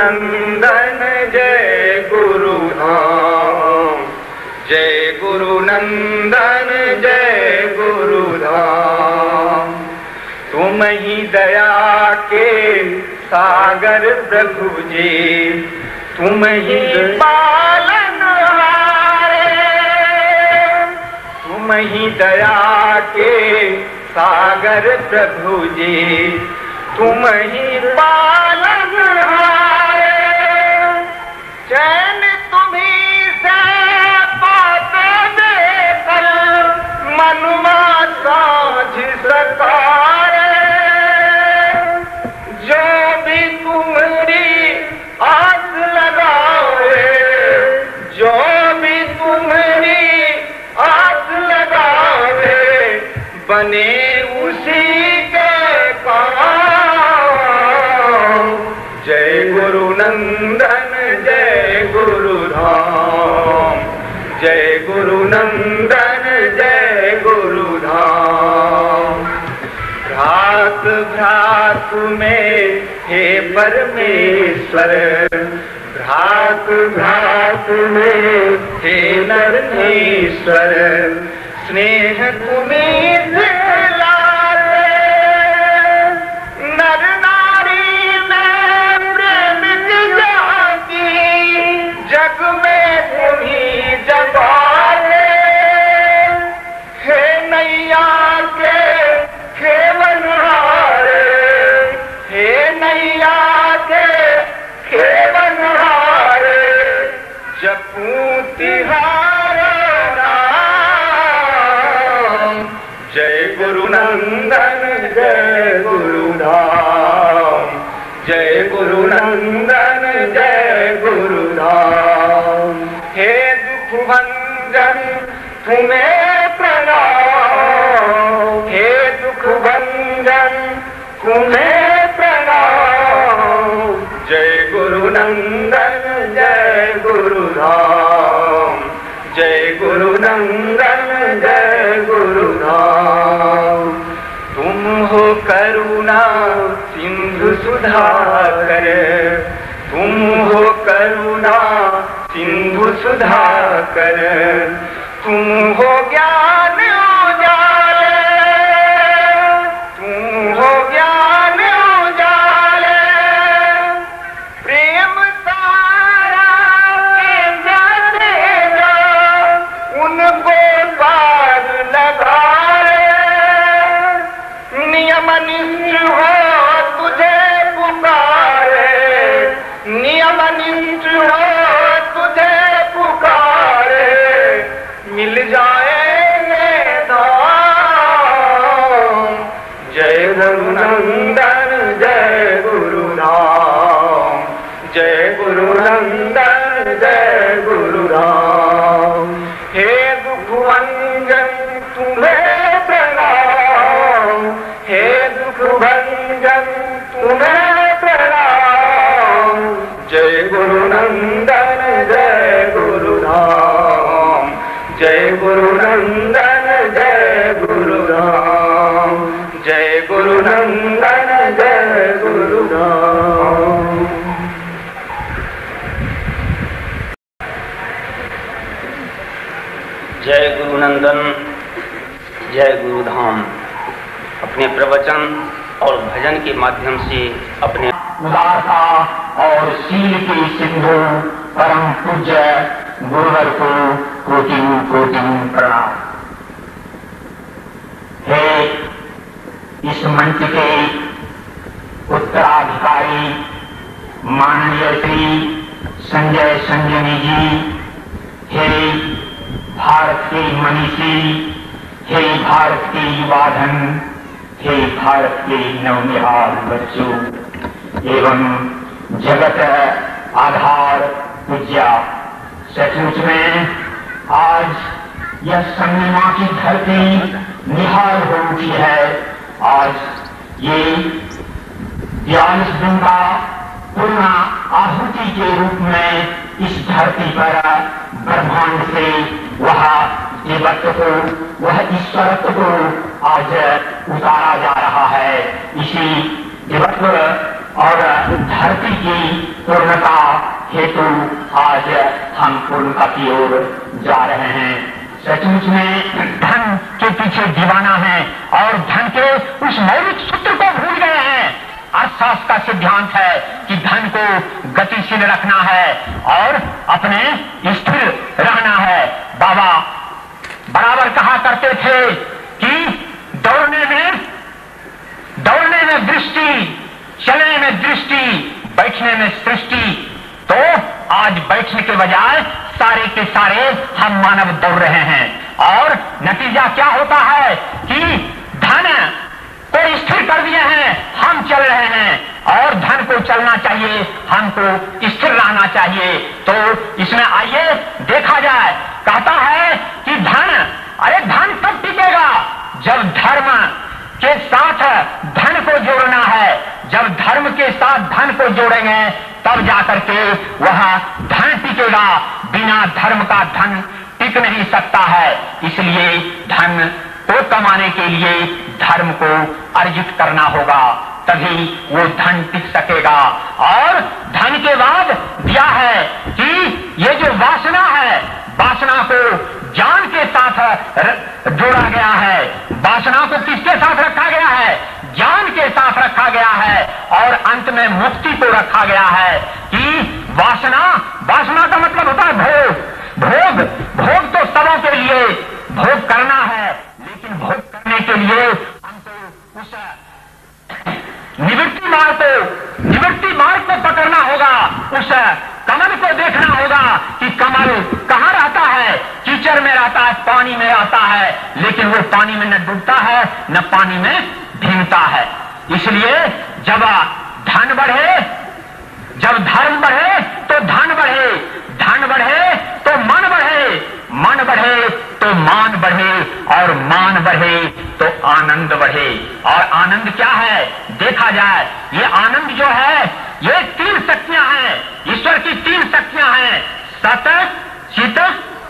नंदन जय गुरु धाम, जय गुरु नंदन जय गुरु धाम। तुम ही दया के सागर प्रभु जी, तुम ही पालनहारे, तुम ही दया के सागर प्रभु जी, तुम ही पालनहारे। चैन तुम्हीं से पाते देकर मनुआ साझ सकारे। जो भी तुम्हारी आस लगावे, जो भी तुम्हारी आस लगावे, बने उसी के काम। जय गुरु नंदन जय गुरु धाम, जय गुरु नंदन जय गुरु धाम। भ्रात भ्रात में हे परमेश्वर, भ्रात भ्रात में हे नरनेश्वर, स्नेह तुम्हीं से लारे। नर नारी में प्रेम की जाती, जग में तुम्हीं जगाए। हे नैया के खेवनहारे, हे नैया के खेवनहारे, जपूं तिहारा नाम। जय गुरु नंदन जय गुरु धाम, जय गुरु नंदन जय गुरु धाम। हे दुख भंजन तुम्हें प्रणाम, हे दुख भंजन तुम्हें प्रणाम। जय गुरु नंदन जय गुरु धाम, जय गुरु नंदन जय गुरु धाम। तुम हो करुणा सिंधु सुधाकर, तुम हो करुणा सिंधु सुधाकर, तुम हो ज्ञान उजाले, तुम हो ज्ञान उजाले। प्रेम सारा केंद्र देगा, उनको पार लगाए। नियम निष्ठ हो तुझे पुकारे, नियम निष्ठ हो तुझे पुकारे, मिल जाएंगे धाम। जय गुरु नंदन जय गुरु धाम, जय गुरु नंदन जय गुरु धाम। हे दुख भंजन तुम्हें प्रणाम, हे दुख भंजन तुम्हें प्रणाम। जय गुरु नंदन जय गुरु धाम, जय गुरु नंदन जय गुरु धाम, जय गुरु नंदन जय गुरु धाम। जय गुरु नंदन जय गुरु धाम अपने प्रवचन और भजन के माध्यम से अपने उदारता और शील के सिंधु परम पूज्य गुरुवर को कोटि कोटि प्रणाम। हे इस मंच के उत्तराधिकारी माननीय श्री संजय संजनी जी, हे भारत के मनीषी, हे भारत के युवाधन, हे भारत के नवनिहाल बच्चों एवं जगत आधार पूज्या। सचमुच में आज यह संगमा की धरती निहाल हो उठी है। आज ये 42 दिन का पूर्ण आहुति के रूप में इस धरती पर ब्रह्मांड से वह देवत्व को, वह ईश्वरत्व को आज उतारा जा रहा है। इसी देवत्व और धरती की पूर्णता हेतु आज हम पूर्णता की ओर जा रहे हैं। सचमुच में धन के पीछे दीवाना है और धन के उस मौलिक सूत्र को भूल गए हैं। अर्थशास्त्र का सिद्धांत है कि धन को गतिशील रखना है और अपने स्थिर रहना है। बाबा बराबर कहा करते थे कि दौड़ने में दृष्टि, चलने में दृष्टि, बैठने में सृष्टि। तो आज बैठने के बजाय सारे के सारे हम मानव दौड़ रहे हैं और नतीजा क्या होता है कि धन को स्थिर कर दिए हैं, हम चल रहे हैं और धन को चलना चाहिए, हमको स्थिर रहना चाहिए। तो इसमें आइए देखा जाए, कहता है कि धन कब टिकेगा? जब धर्म के साथ धन को जोड़ना है, जब धर्म के साथ धन को जोड़ेंगे तब जाकर के वह धन टिकेगा। बिना धर्म का धन टिक नहीं सकता है। इसलिए धन को कमाने के लिए धर्म को अर्जित करना होगा, तभी वो धन टिक सकेगा। और धन के बाद दिया है कि ये जो वासना है, वासना को ज्ञान के साथ जोड़ा गया है। वासना को किसके साथ रखा गया है? ज्ञान के साथ रखा गया है। और अंत में मुक्ति को रखा गया है कि वासना का मतलब होता है भोग तो सबों के लिए भोग करना है, लेकिन भोग करने के लिए हमको उस निवृत्ति मार्ग को पकड़ना होगा। उस कमल को देखना होगा कि कमल कहाँ रहता है? कीचड़ में रहता है, पानी में रहता है, लेकिन वो पानी में न डूबता है न पानी में भीगता है। इसलिए जब धन बढ़े, जब धर्म बढ़े तो धन बढ़े, धन बढ़े तो मन बढ़े, मन बढ़े तो मान बढ़े, और मान बढ़े तो आनंद बढ़े। और आनंद क्या है देखा जाए, ये आनंद जो है ये 3 शक्तियां हैं, ईश्वर की 3 शक्तियां हैं, सत चित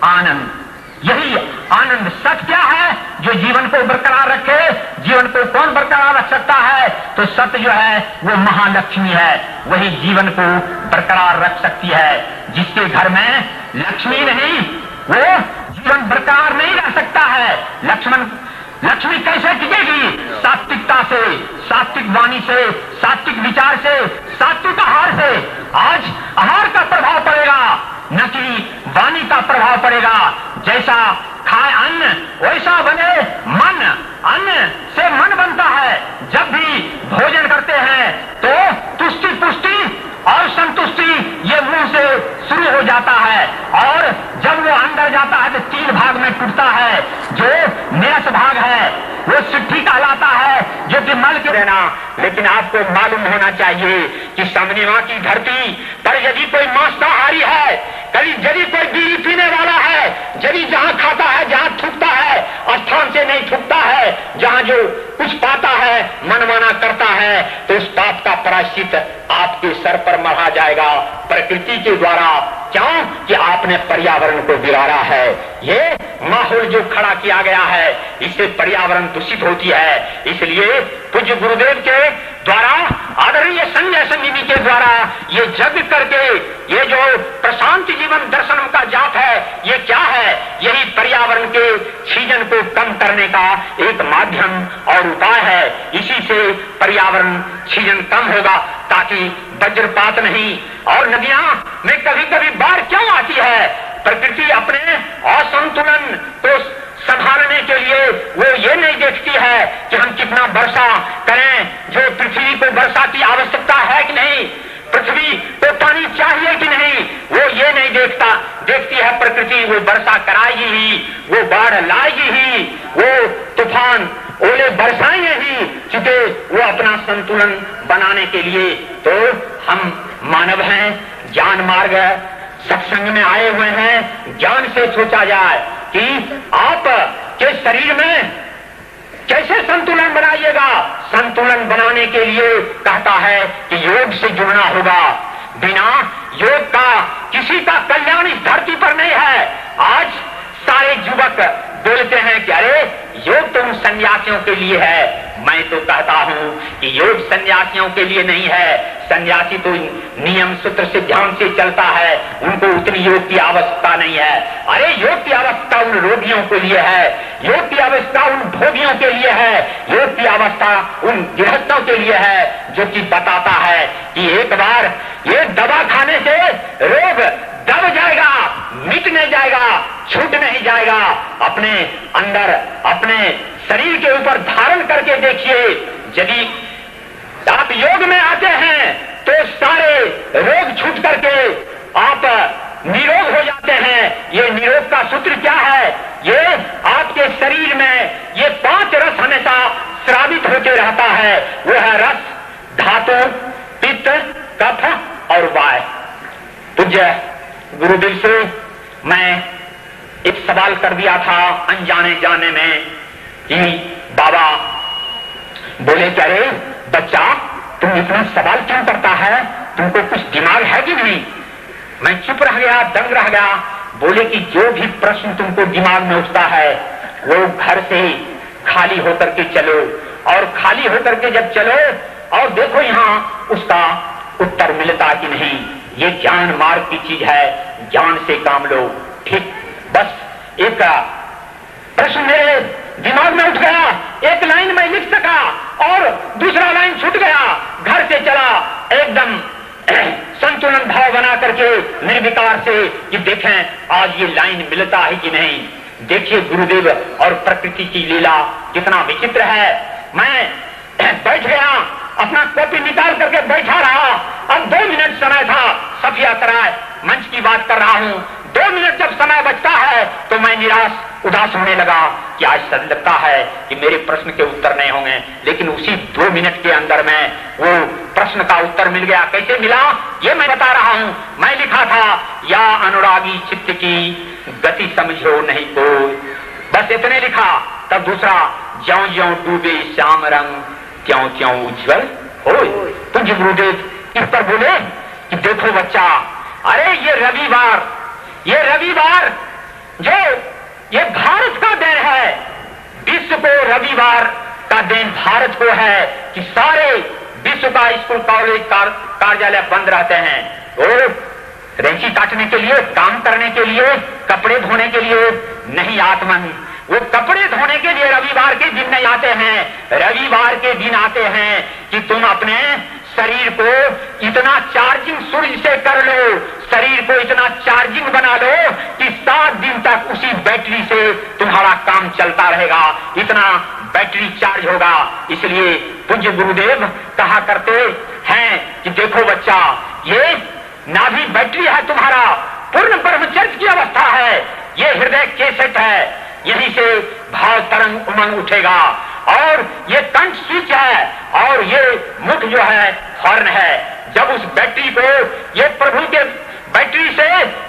आनंद। यही आनंद सत क्या है? जो जीवन को बरकरार रखे। जीवन को कौन बरकरार रख सकता है? तो सत्य जो है वो महालक्ष्मी है, वही जीवन को बरकरार रख सकती है। जिसके घर में लक्ष्मी नहीं वो जीवन बरकरार नहीं रह सकता है। लक्ष्मी कैसे टिकेगी? सात्विकता से, सात्विक वाणी से, सात्विक विचार से, सात्विक आहार से। आज आहार का प्रभाव पड़ेगा न कि वाणी का प्रभाव पड़ेगा। जैसा खाए अन्न वैसा बने मन। अन्न से मन बनता है। जब भी भोजन करते हैं तो तुष्टि पुष्टि और संतुष्टि ये मुंह से शुरू हो जाता है, और जब वो अंदर जाता है तो 3 भाग में टूटता है। जो नीरस भाग है वो सिद्धि कहलाता है, जो कि मल के देना। लेकिन आपको मालूम होना चाहिए कि समनिमा की धरती पर यदि कोई मांसाहारी है, यदि कोई बीड़ी पीने वाला है, यदि जहां खाता है, जहां थूकता है, स्थान से नहीं थूकता है, जहां जो कुछ पाता है मनमाना करता है, तो उस पाप का प्रायश्चित आपके सर पर मढ़ा जाएगा प्रकृति के द्वारा। क्यों? कि आपने पर्यावरण को बिगाड़ा है। ये माहौल जो खड़ा किया गया है, इससे पर्यावरण दूषित होती है। इसलिए पूज्य गुरुदेव के द्वारा, आदरणीय संजय संजीवी के द्वारा ये यज्ञ करके ये जो प्रशांत जीवन दर्शन का जाप है, ये क्या है? यही पर्यावरण के क्षीजन को कम करने का एक माध्यम और उपाय है। इसी से पर्यावरण क्षीजन कम होगा, ताकि वज्रपात नहीं। और नदियां में कभी कभी बाढ़ क्यों आती है? प्रकृति अपने असंतुलन को संभालने के लिए वो ये नहीं देखती है कि हम कितना वर्षा करें, जो पृथ्वी को वर्षा की आवश्यकता है कि नहीं, पृथ्वी को पानी चाहिए कि नहीं, वो ये नहीं देखती है प्रकृति। वो वर्षा कराएगी ही, वो बाढ़ लाएगी ही, वो तूफान ओले बरसाएंगे ही, क्योंकि वो अपना संतुलन बनाने के लिए। तो हम मानव हैं, ज्ञान मार्ग सत्संग में आए हुए हैं। ज्ञान से सोचा जाए कि आप के शरीर में कैसे संतुलन बनाइएगा। संतुलन बनाने के लिए कहता है कि योग से जुड़ना होगा। बिना योग का किसी का कल्याण इस धरती पर नहीं है। आज सारे युवक बोलते हैं कि अरे योग तो उन सन्यासियों के लिए है। मैं तो कहता हूं कि योग सन्यासियों के लिए नहीं है। सन्यासी तो नियम सूत्र से ध्यान से चलता है, उनको उतनी योग की आवश्यकता नहीं है। अरे योग की आवश्यकता उन रोगियों के लिए है, योग की आवश्यकता उन भोगियों के लिए है, योग की अवस्था उन गृहस्थों के लिए है, जो कि बताता है कि एक बार ये दवा खाने से रोग दब जाएगा, मिटने जाएगा, छूट नहीं जाएगा। अपने अंदर अपने शरीर के ऊपर धारण करके देखिए। यदि आप योग में आते हैं तो सारे रोग छूट करके आप निरोग हो जाते हैं। ये निरोग का सूत्र क्या है? ये आपके शरीर में ये 5 रस हमेशा स्रावित होते रहता है। वो है रस, धातु, पित्त, कफ और वाय। पूज्य गुरुदेव से मैं एक सवाल कर दिया था अनजाने जाने में कि बाबा बोले कि अरे बच्चा तुम इतना सवाल क्यों करता है, तुमको कुछ दिमाग है कि नहीं? मैं चुप रह गया, दंग रह गया। बोले कि जो भी प्रश्न तुमको दिमाग में उठता है वो घर से खाली होकर के चलो, और खाली होकर के जब चलो और देखो यहाँ उसका उत्तर मिलता कि नहीं। ये ज्ञान मार्ग की चीज है, ज्ञान से काम लो। ठीक, बस एक प्रश्न मेरे दिमाग में उठ गया, एक लाइन में लिख सका और दूसरा लाइन छूट गया। घर से चला एकदम संतुलन भाव बना करके निर्विकार से कि देखें आज ये लाइन मिलता है कि नहीं। देखिए गुरुदेव और प्रकृति की लीला कितना विचित्र है। मैं बैठ गया, अपना कॉपी निकाल करके बैठा रहा। अब 2 मिनट समय था, सफिया सराय मंच की बात कर रहा हूं। 2 मिनट जब समय बचता है तो मैं निराश उदास होने लगा कि आज सच लगता है कि मेरे प्रश्न के उत्तर नहीं होंगे। लेकिन उसी 2 मिनट के अंदर में वो प्रश्न का उत्तर मिल गया। कैसे मिला ये मैं बता रहा हूं। मैं लिखा था या अनुरागी चित्त की गति समझो नहीं कोई, बस इतने लिखा। तब दूसरा ज्यों ज्यों डूबे श्याम रंग क्यों क्यों उज्जवल हो। पूज्य गुरुदेव इस पर बोले कि देखो बच्चा, अरे ये रविवार जो ये भारत का दिन है, विश्व को रविवार का दिन भारत को है कि सारे विश्व का स्कूल कॉलेज कार्यालय बंद रहते हैं। वो रेंची काटने के लिए, काम करने के लिए, कपड़े धोने के लिए नहीं आत्मन, वो कपड़े धोने के लिए रविवार के दिन नहीं आते हैं। रविवार के दिन आते हैं कि तुम अपने शरीर को इतना चार्जिंग सूर्य से कर लो, शरीर को इतना चार्जिंग बना लो कि 7 दिन तक उसी बैटरी से तुम्हारा काम चलता रहेगा, इतना बैटरी चार्ज होगा। इसलिए पूज्य गुरुदेव कहा करते हैं कि देखो बच्चा, ये नाभि बैटरी है तुम्हारा, पूर्ण ब्रह्मचर्य की अवस्था है, ये हृदय केसेट है, यहीं से भाव तरंग उमंग उठेगा। और ये कंठ स्विच है और ये मुख जो है हॉर्न है। जब उस बैटरी को ये प्रभु के बैटरी से,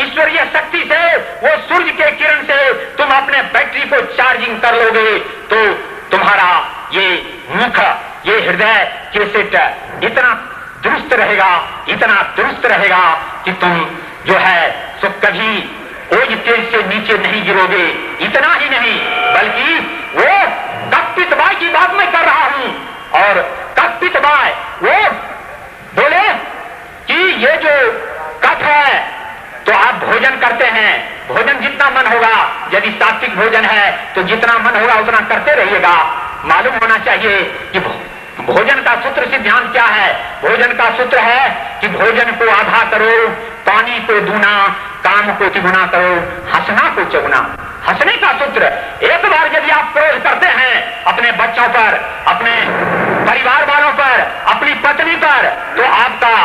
ईश्वरीय शक्ति से, वो सूर्य के किरण से तुम अपने बैटरी को चार्जिंग कर लोगे तो तुम्हारा ये मुख, ये हृदय केसेट इतना दुरुस्त रहेगा, इतना दुरुस्त रहेगा कि तुम जो है सो कभी ओज तेज से नीचे नहीं गिरोगे। इतना ही नहीं बल्कि वो कपित बाय की बात मैं कर रहा हूं। और कपित बाय वो बोले कि ये जो कफ है तो आप भोजन करते हैं, भोजन जितना मन होगा, यदि सात्विक भोजन है तो जितना मन होगा उतना करते रहिएगा। मालूम होना चाहिए कि भोजन का सूत्र से ध्यान क्या है। भोजन का सूत्र है कि भोजन को आधा करो, पानी को दूना, काम को तिगुना करो, हंसना को चौगुना। हंसने का सूत्र, एक बार यदि आप क्रोध करते हैं अपने बच्चों पर, अपने परिवार वालों पर, अपनी पत्नी पर, तो आपका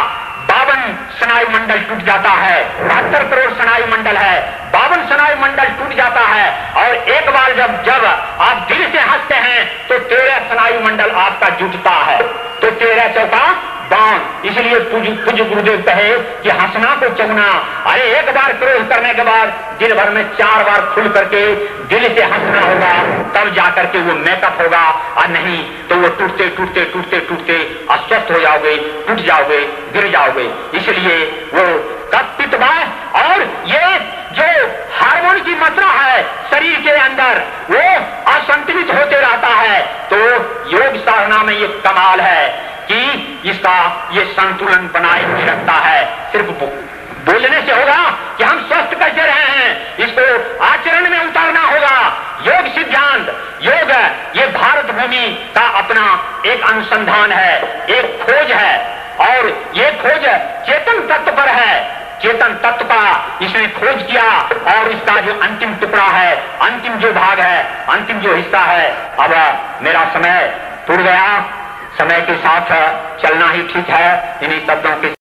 52 स्नायु मंडल टूट जाता है। 72 करोड़ स्नायु मंडल है, 52 स्नायु मंडल टूट जाता है। और एक बार जब आप दिल से हंसते हैं तो 13 स्नायु मंडल आपका जुटता है, तो 13 चौका 52। इसलिए पूज्य गुरुदेव कहे कि हंसना को चौगुना। अरे एक बार क्रोध करने के बाद दिन भर में 4 बार खुल करके दिल से हंसना होगा, तब जाकर के वो मेकअप होगा, और नहीं तो वो टूटते टूटते टूटते टूटते अस्वस्थ हो जाओगे, टूट जाओगे, गिर जाओगे। इसलिए वो कपित बाय और ये जो हार्मोन की मात्रा है शरीर के अंदर वो असंतुलित होते रहता है, तो योग साधना में ये कमाल है कि इसका ये संतुलन बनाए रखता है। सिर्फ बोलने से होगा कि हम स्वस्थ कैसे रहे हैं, इसको आचरण में उतारना होगा। योग सिद्धांत, योग ये भारत भूमि का अपना एक अनुसंधान है, एक खोज है, और ये खोज चेतन तत्व पर है। चेतन तत्व का इसने खोज किया, और इसका जो अंतिम टुकड़ा है, अंतिम जो भाग है, अंतिम जो हिस्सा है। अब मेरा समय टूट गया, समय के साथ चलना ही ठीक है। इन्हीं शब्दों के